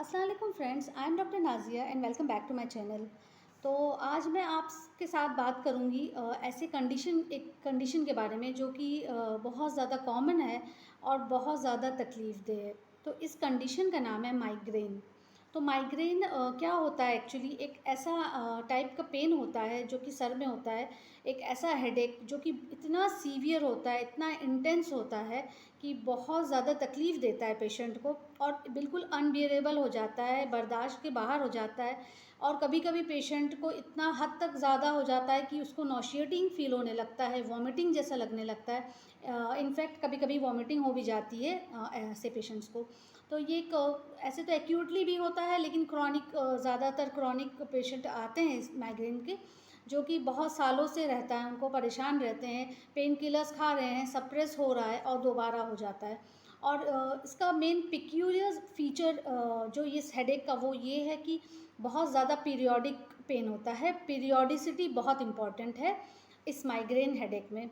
अस्सलाम वालेकुम friends, I am doctor Nazia and welcome back to my channel. तो आज मैं आपके साथ बात करूंगी ऐसे एक कंडीशन के बारे में जो कि बहुत ज़्यादा कॉमन है और बहुत ज़्यादा तकलीफ़देह है। तो इस कंडीशन का नाम है माइग्रेन। तो माइग्रेन क्या होता है एक्चुअली, एक ऐसा टाइप का पेन होता है जो कि सर में होता है। एक ऐसा हेडेक जो कि इतना सीवियर होता है, इतना इंटेंस होता है कि बहुत ज़्यादा तकलीफ़ देता है पेशेंट को और बिल्कुल अनबियरेबल हो जाता है, बर्दाश्त के बाहर हो जाता है। और कभी कभी पेशेंट को इतना हद तक ज़्यादा हो जाता है कि उसको नॉशिएटिंग फ़ील होने लगता है, वॉमिटिंग जैसा लगने लगता है। इनफैक्ट कभी कभी वॉमिटिंग हो भी जाती है ऐसे पेशेंट्स को। तो ये ऐसे तो एक्यूटली भी होता है, लेकिन क्रॉनिक, ज़्यादातर क्रॉनिक पेशेंट आते हैं इस माइग्रेन के, जो कि बहुत सालों से रहता है, उनको परेशान रहते हैं, पेन किलर्स खा रहे हैं, सप्रेस हो रहा है और दोबारा हो जाता है। और इसका मेन पिक्यूलियर फीचर जो इस हेडेक का वो ये है कि बहुत ज़्यादा पीरियोडिक पेन होता है। पीरियोडिसिटी बहुत इम्पॉर्टेंट है इस माइग्रेन हेडेक में।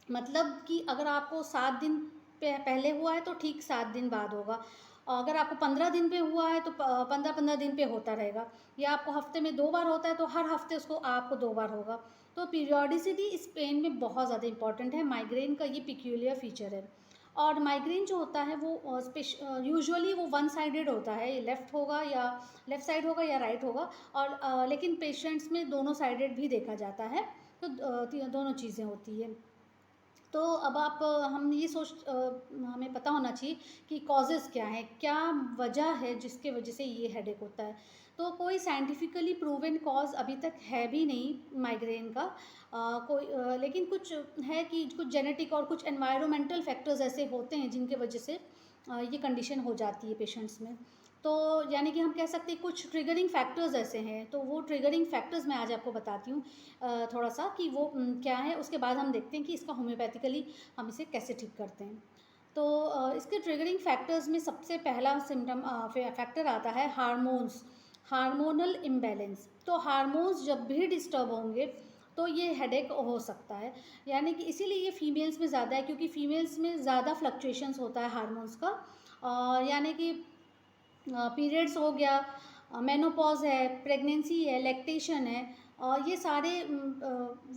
मतलब कि अगर आपको 7 दिन पहले हुआ है तो ठीक 7 दिन बाद होगा, और अगर आपको 15 दिन पे हुआ है तो 15-15 दिन पे होता रहेगा, या आपको हफ्ते में 2 बार होता है तो हर हफ्ते उसको आपको 2 बार होगा। तो पीरियोडिसिटी इस पेन में बहुत ज़्यादा इंपॉर्टेंट है। माइग्रेन का ये पिक्यूलियर फीचर है। और माइग्रेन जो होता है वो यूजुअली वो वन साइडेड होता है, ये लेफ़्ट साइड होगा या राइट होगा। और लेकिन पेशेंट्स में दोनों साइडेड भी देखा जाता है। तो दोनों चीज़ें होती है। तो अब हम ये हमें पता होना चाहिए कि कॉजेज़ क्या हैं, क्या वजह है जिसके वजह से ये हेडेक होता है। तो कोई साइंटिफिकली प्रूवन कॉज अभी तक है भी नहीं माइग्रेन का। लेकिन कुछ है कि कुछ जेनेटिक और कुछ एनवायरमेंटल फैक्टर्स ऐसे होते हैं जिनके वजह से ये कंडीशन हो जाती है पेशेंट्स में। तो यानी कि हम कह सकते हैं कुछ ट्रिगरिंग फैक्टर्स ऐसे हैं, तो वो ट्रिगरिंग फैक्टर्स मैं आज आपको बताती हूँ थोड़ा सा कि वो क्या है। उसके बाद हम देखते हैं कि इसका होम्योपैथिकली हम इसे कैसे ठीक करते हैं। तो इसके ट्रिगरिंग फैक्टर्स में सबसे पहला सिम्टम फैक्टर आता है हार्मोन्स, हार्मोनल इम्बैलेंस। तो हार्मोन्स जब भी डिस्टर्ब होंगे तो ये हेडेक हो सकता है। यानी कि इसीलिए ये फीमेल्स में ज़्यादा है, क्योंकि फीमेल्स में ज़्यादा फ्लक्चुएशंस होता है हार्मोन्स का। यानी कि पीरियड्स हो गया, मेनोपॉज है, प्रेगनेंसी है, लैक्टेशन है, और ये सारे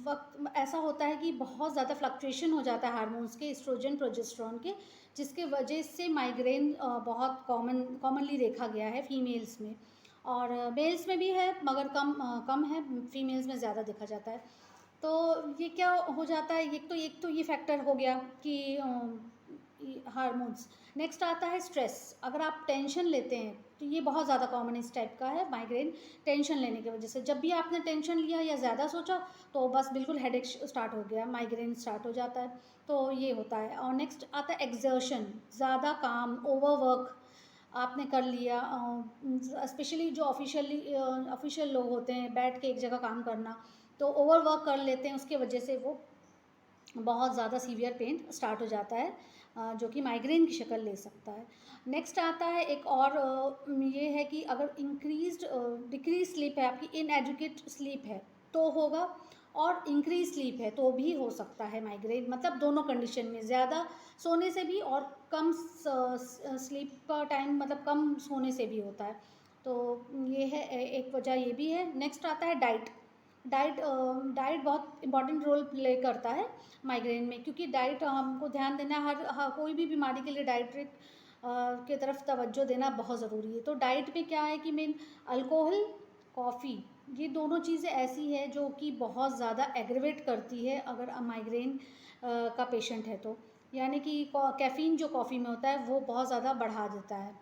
वक्त ऐसा होता है कि बहुत ज़्यादा फ्लक्चुएशन हो जाता है हार्मोन्स के, एस्ट्रोजन प्रोजेस्टेरोन के, जिसके वजह से माइग्रेन बहुत कॉमनली देखा गया है फीमेल्स में। और मेल्स में भी है मगर कम है, फीमेल्स में ज़्यादा देखा जाता है। तो ये क्या हो जाता है, एक तो ये फैक्टर हो गया कि हार्मोन्स। नेक्स्ट आता है स्ट्रेस। अगर आप टेंशन लेते हैं तो ये बहुत ज़्यादा कॉमन इस टाइप का है माइग्रेन, टेंशन लेने की वजह से। जब भी आपने टेंशन लिया या ज़्यादा सोचा तो बस बिल्कुल हेडेक स्टार्ट हो गया, माइग्रेन स्टार्ट हो जाता है। तो ये होता है। और नेक्स्ट आता है एक्सर्शन, ज़्यादा काम, ओवरवर्क आपने कर लिया। स्पेशली जो ऑफिशियल लोग होते हैं, बैठ के एक जगह काम करना, तो ओवरवर्क कर लेते हैं, उसके वजह से वो बहुत ज़्यादा सीवियर पेन स्टार्ट हो जाता है, जो कि माइग्रेन की शक्ल ले सकता है। नेक्स्ट आता है एक और ये है कि अगर डिक्रीज स्लीप है, आपकी इनएडुकेट स्लीप है तो होगा, और इंक्रीज स्लीप है तो भी हो सकता है माइग्रेन। मतलब दोनों कंडीशन में, ज़्यादा सोने से भी और कम स्लीप का टाइम, मतलब कम सोने से भी होता है। तो ये है एक वजह, ये भी है। नेक्स्ट आता है डाइट। डाइट बहुत इंपॉर्टेंट रोल प्ले करता है माइग्रेन में, क्योंकि डाइट हमको ध्यान देना, हर कोई भी बीमारी के लिए डाइट्रिक की तरफ तवज्जो देना बहुत ज़रूरी है। तो डाइट में क्या है कि मेन अल्कोहल, कॉफ़ी, ये दोनों चीज़ें ऐसी है जो कि बहुत ज़्यादा एग्रेवेट करती है अगर माइग्रेन का पेशेंट है तो। यानी कि कैफ़ीन जो कॉफ़ी में होता है वो बहुत ज़्यादा बढ़ा देता है।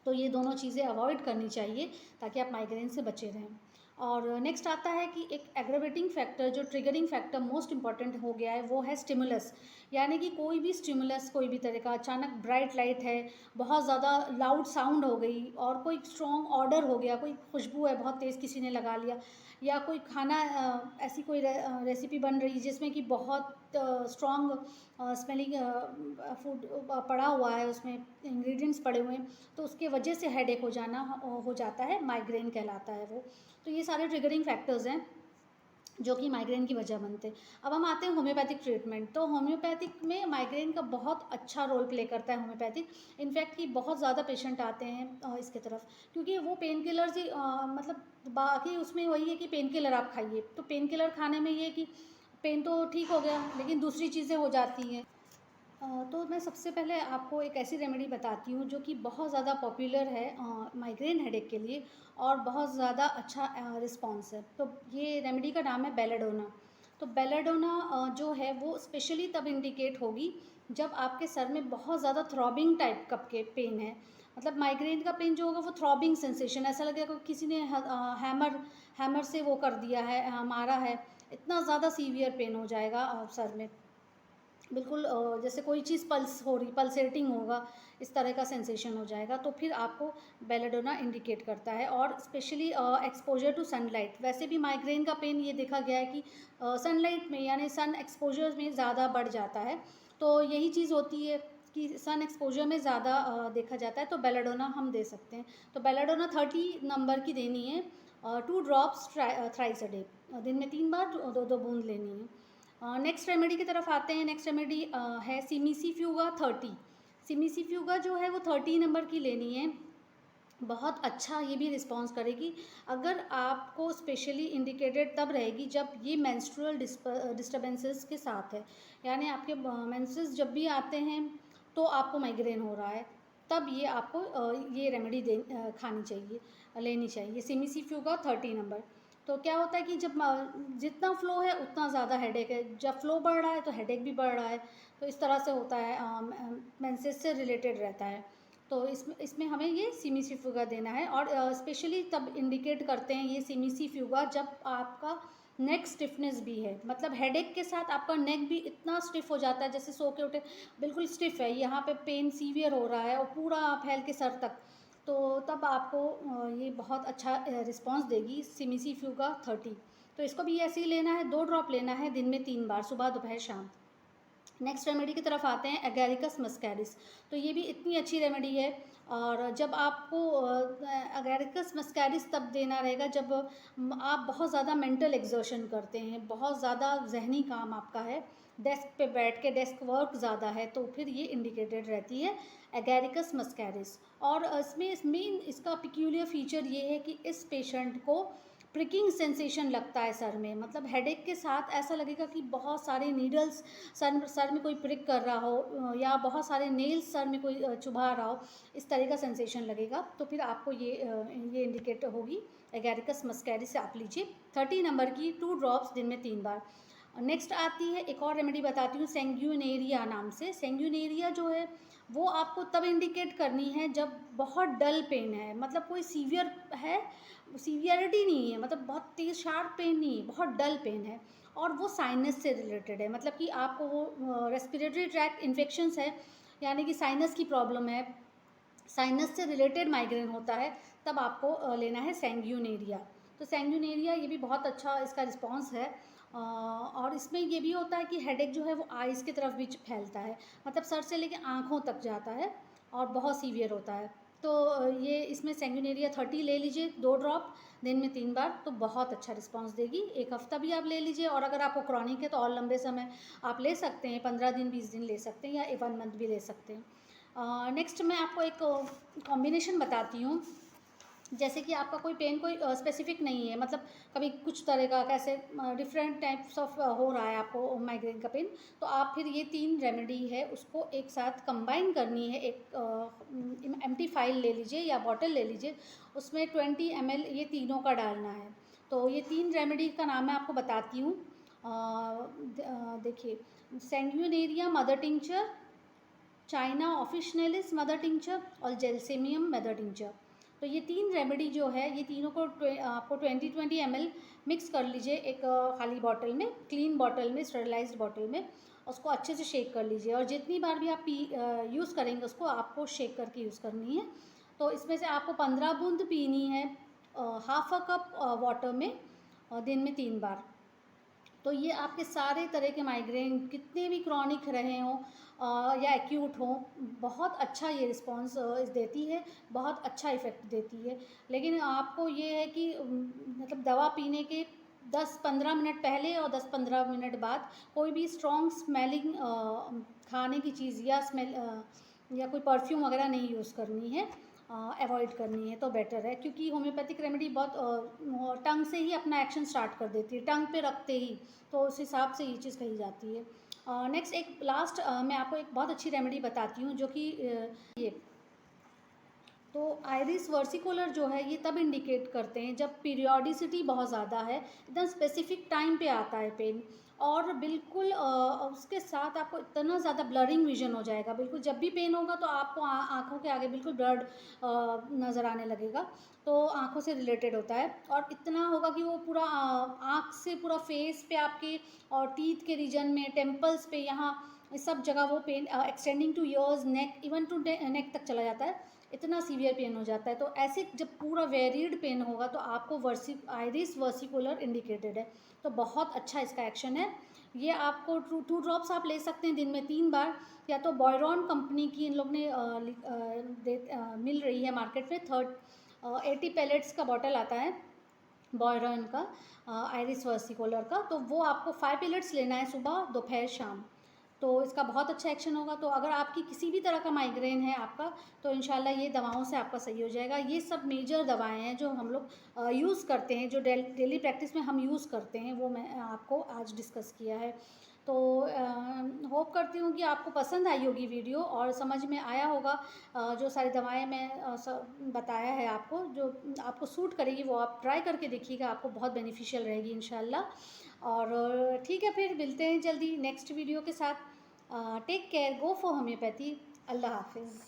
तो ये दोनों चीज़ें अवॉइड करनी चाहिए ताकि आप माइग्रेन से बचे रहें। और नेक्स्ट आता है कि एक एग्रेवेटिंग फैक्टर, जो ट्रिगरिंग फैक्टर मोस्ट इंपॉर्टेंट हो गया है, वो है स्टिमुलस। यानी कि कोई भी स्टिमुलस, कोई भी तरह का, अचानक ब्राइट लाइट है, बहुत ज़्यादा लाउड साउंड हो गई, और कोई स्ट्रॉन्ग ऑर्डर हो गया, कोई खुशबू है बहुत तेज़ किसी ने लगा लिया, या कोई खाना ऐसी कोई रेसिपी बन रही जिसमें कि बहुत स्ट्रॉन्ग स्मेलिंग फूड पड़ा हुआ है, उसमें इंग्रेडिएंट्स पड़े हुए हैं, तो उसके वजह से हेडेक हो जाता है, माइग्रेन कहलाता है वो। तो ये सारे ट्रिगरिंग फैक्टर्स हैं। जो कि माइग्रेन की वजह बनते हैं। अब हम आते हैं होम्योपैथिक ट्रीटमेंट। तो होम्योपैथिक में माइग्रेन का बहुत अच्छा रोल प्ले करता है होम्योपैथिक। इनफैक्ट कि बहुत ज़्यादा पेशेंट आते हैं इसके तरफ, क्योंकि वो पेन किलर्स ही मतलब बाकी उसमें वही है कि पेन किलर आप खाइए, तो पेन किलर खाने में ये है कि पेन तो ठीक हो गया लेकिन दूसरी चीज़ें हो जाती हैं। तो मैं सबसे पहले आपको एक ऐसी रेमेडी बताती हूँ जो कि बहुत ज़्यादा पॉपुलर है माइग्रेन हेडेक के लिए, और बहुत ज़्यादा अच्छा रिस्पॉन्स है। तो ये रेमेडी का नाम है बेलाडोना। तो बेलाडोना जो है वो स्पेशली तब इंडिकेट होगी जब आपके सर में बहुत ज़्यादा थ्रॉबिंग टाइप का के पेन है। मतलब माइग्रेन का पेन जो होगा वो थ्रॉबिंग सेंसेशन, ऐसा लगेगा कि किसी ने हैमर से वो कर दिया है, मारा है। इतना ज़्यादा सीवियर पेन हो जाएगा सर में, बिल्कुल जैसे कोई चीज़ पल्स हो रही, पल्सेटिंग होगा, इस तरह का सेंसेशन हो जाएगा। तो फिर आपको बेलाडोना इंडिकेट करता है। और स्पेशली एक्सपोजर टू सनलाइट, वैसे भी माइग्रेन का पेन ये देखा गया है कि सनलाइट में यानी सन एक्सपोजर में ज़्यादा बढ़ जाता है। तो यही चीज़ होती है कि सन एक्सपोजर में ज़्यादा देखा जाता है, तो बेलाडोना हम दे सकते हैं। तो बेलाडोना 30 नंबर की देनी है, 2 ड्रॉप्स थ्राइस अ डे, दिन में 3 बार 2-2 बूंद लेनी है। नेक्स्ट रेमेडी की तरफ आते हैं। नेक्स्ट रेमेडी है सिमिसीफ्यूगा 30। सिमिसीफ्यूगा जो है वो 30 नंबर की लेनी है। बहुत अच्छा ये भी रिस्पॉन्स करेगी। अगर आपको स्पेशली इंडिकेटेड तब रहेगी जब ये मेंस्ट्रुअल डिस्टर्बेंसेस के साथ है, यानी आपके मेंसेस जब भी आते हैं तो आपको माइग्रेन हो रहा है, तब ये आपको ये रेमेडी खानी चाहिए, लेनी चाहिए, सिमिसीफ्यूगा 30 नंबर। तो क्या होता है कि जब जितना फ़्लो है उतना ज़्यादा हेडेक है, जब फ़्लो बढ़ रहा है तो हेडेक भी बढ़ रहा है। तो इस तरह से होता है, मेंसेस से रिलेटेड रहता है। तो इसमें इसमें हमें ये सिमिसीफ्यूगा देना है। और स्पेशली तब इंडिकेट करते हैं ये सिमिसीफ्यूगा जब आपका नेक स्टिफनेस भी है, मतलब हेडेक के साथ आपका नेक भी इतना स्टिफ हो जाता है जैसे सो के उठे बिल्कुल स्टिफ है, यहाँ पे पेन सीवियर हो रहा है और पूरा फैल के सर तक। तो तब आपको ये बहुत अच्छा रिस्पॉन्स देगी सिमिसीफ्यूगा 30। तो इसको भी ऐसे ही लेना है, 2 ड्रॉप लेना है दिन में 3 बार, सुबह दोपहर शाम। नेक्स्ट रेमेडी की तरफ आते हैं, एगेरिकस मस्कैरिस। तो ये भी इतनी अच्छी रेमेडी है। और जब आपको एगेरिकस मस्कैरिस तब देना रहेगा जब आप बहुत ज़्यादा मेंटल एग्जर्शन करते हैं, बहुत ज़्यादा जहनी काम आपका है, डेस्क पे बैठ के डेस्क वर्क ज़्यादा है, तो फिर ये इंडिकेटेड रहती है एगेरिकस मस्कैरिस। और इसमें मेन इसका पिक्यूलियर फीचर ये है कि इस पेशेंट को प्रिकिंग सेंसेशन लगता है सर में, मतलब हेडेक के साथ ऐसा लगेगा कि बहुत सारे नीडल्स सर में कोई प्रिक कर रहा हो, या बहुत सारे नेल्स सर में कोई चुभा रहा हो, इस तरह का सेंसेशन लगेगा। तो फिर आपको ये इंडिकेट होगी एगेरिकस मस्कैरिस से आप लीजिए 30 नंबर की, 2 ड्रॉप्स दिन में 3 बार। नेक्स्ट आती है एक और रेमेडी बताती हूँ, सेंग्यूनेरिया नाम से। सेंग्यूनेरिया जो है वो आपको तब इंडिकेट करनी है जब बहुत डल पेन है, मतलब कोई सीवियर है, सीवियरिटी नहीं है, मतलब बहुत तेज़ शार्प पेन नहीं है, बहुत डल पेन है, और वो साइनस से रिलेटेड है, मतलब कि आपको वो रेस्पिरेटरी ट्रैक्ट इन्फेक्शंस है, यानी कि साइनस की प्रॉब्लम है, साइनस से रिलेटेड माइग्रेन होता है, तब आपको लेना है सेंग्यूनेरिया। तो सेंग्यूनेरिया ये भी बहुत अच्छा इसका रिस्पॉन्स है। और इसमें ये भी होता है कि हेडेक जो है वो आइज़ की तरफ भी फैलता है, मतलब सर से लेके आँखों तक जाता है और बहुत सीवियर होता है। तो ये इसमें सेंग्यूनेरिया 30 ले लीजिए, 2 ड्रॉप दिन में 3 बार, तो बहुत अच्छा रिस्पॉन्स देगी। 1 हफ्ता भी आप ले लीजिए, और अगर आपको क्रॉनिक है तो और लंबे समय आप ले सकते हैं, 15 दिन 20 दिन ले सकते हैं, या 1 मंथ भी ले सकते हैं। नेक्स्ट मैं आपको एक कॉम्बिनेशन बताती हूँ। जैसे कि आपका कोई पेन कोई स्पेसिफिक नहीं है, मतलब कभी कुछ तरह का कैसे डिफरेंट टाइप्स ऑफ हो रहा है आपको माइग्रेन का पेन, तो आप फिर ये 3 रेमेडी है उसको एक साथ कंबाइन करनी है। एक एम्प्टी फाइल ले लीजिए या बॉटल ले लीजिए, उसमें 20 ml ये तीनों का डालना है। तो ये 3 रेमेडी का नाम मैं आपको बताती हूँ। देखिए, sanguinaria mother tincture, china officinalis mother tincture, और जेलसेमियम मदर टिंचर। तो ये 3 रेमेडी जो है ये तीनों को आपको 20 ml मिक्स कर लीजिए एक खाली बॉटल में, क्लीन बॉटल में, स्टरलाइज्ड बॉटल में। उसको अच्छे से शेक कर लीजिए, और जितनी बार भी आप यूज़ करेंगे उसको आपको शेक करके यूज़ करनी है। तो इसमें से आपको 15 बूंद पीनी है, हाफ अ कप वाटर में, दिन में 3 बार। तो ये आपके सारे तरह के माइग्रेन कितने भी क्रॉनिक रहे हों या एक्यूट हों, बहुत अच्छा ये रिस्पॉन्स देती है, बहुत अच्छा इफ़ेक्ट देती है। लेकिन आपको ये है कि मतलब दवा पीने के 10-15 मिनट पहले और 10-15 मिनट बाद कोई भी स्ट्रॉन्ग स्मेलिंग खाने की चीज़ या या कोई परफ्यूम वगैरह नहीं यूज़ करनी है, अवॉइड करनी है तो बेटर है, क्योंकि होम्योपैथिक रेमेडी बहुत टंग से ही अपना एक्शन स्टार्ट कर देती है, टंग पे रखते ही, तो उस हिसाब से ये चीज़ कही जाती है। नेक्स्ट एक लास्ट मैं आपको एक बहुत अच्छी रेमेडी बताती हूँ, जो कि ये तो आइरिस वर्सिकुलर जो है ये तब इंडिकेट करते हैं जब पीरियोडिसिटी बहुत ज़्यादा है, एकदम स्पेसिफिक टाइम पे आता है पेन, और बिल्कुल उसके साथ आपको इतना ज़्यादा ब्लरिंग विजन हो जाएगा, बिल्कुल जब भी पेन होगा तो आपको आँखों के आगे बिल्कुल ब्लड नज़र आने लगेगा, तो आँखों से रिलेटेड होता है, और इतना होगा कि वो पूरा आँख से पूरा फेस पे आपके और टीथ के रीजन में, टेम्पल्स पे, यहाँ इस सब जगह वो pain extending to ears, neck, even to neck तक चला जाता है, इतना सीवियर पेन हो जाता है। तो ऐसे जब पूरा वेरिड पेन होगा तो आपको आइरिस वर्सिकुलर इंडिकेटेड है, तो बहुत अच्छा इसका एक्शन है। ये आपको 2 ड्रॉप्स आप ले सकते हैं दिन में 3 बार, या तो बॉयरॉन कंपनी की इन लोग ने मिल रही है मार्केट में, 80 पैलेट्स का बॉटल आता है बॉयरॉन का, आइरिस वर्सिकुलर का, तो वो आपको 5 पैलेट्स लेना है, सुबह दोपहर शाम, तो इसका बहुत अच्छा एक्शन होगा। तो अगर आपकी किसी भी तरह का माइग्रेन है आपका, तो इंशाल्लाह ये दवाओं से आपका सही हो जाएगा। ये सब मेजर दवाएं हैं जो हम लोग यूज़ करते हैं, जो डेली प्रैक्टिस में हम यूज़ करते हैं, वो मैं आपको आज डिस्कस किया है। तो होप करती हूँ कि आपको पसंद आई होगी वीडियो और समझ में आया होगा। जो सारी दवाएं मैं बताया है आपको, जो आपको सूट करेगी वो आप ट्राई करके देखिएगा, आपको बहुत बेनिफिशियल रहेगी इंशाल्लाह। और ठीक है, फिर मिलते हैं जल्दी नेक्स्ट वीडियो के साथ। Take care, go for homeopathy. अल्लाह हाफिज़।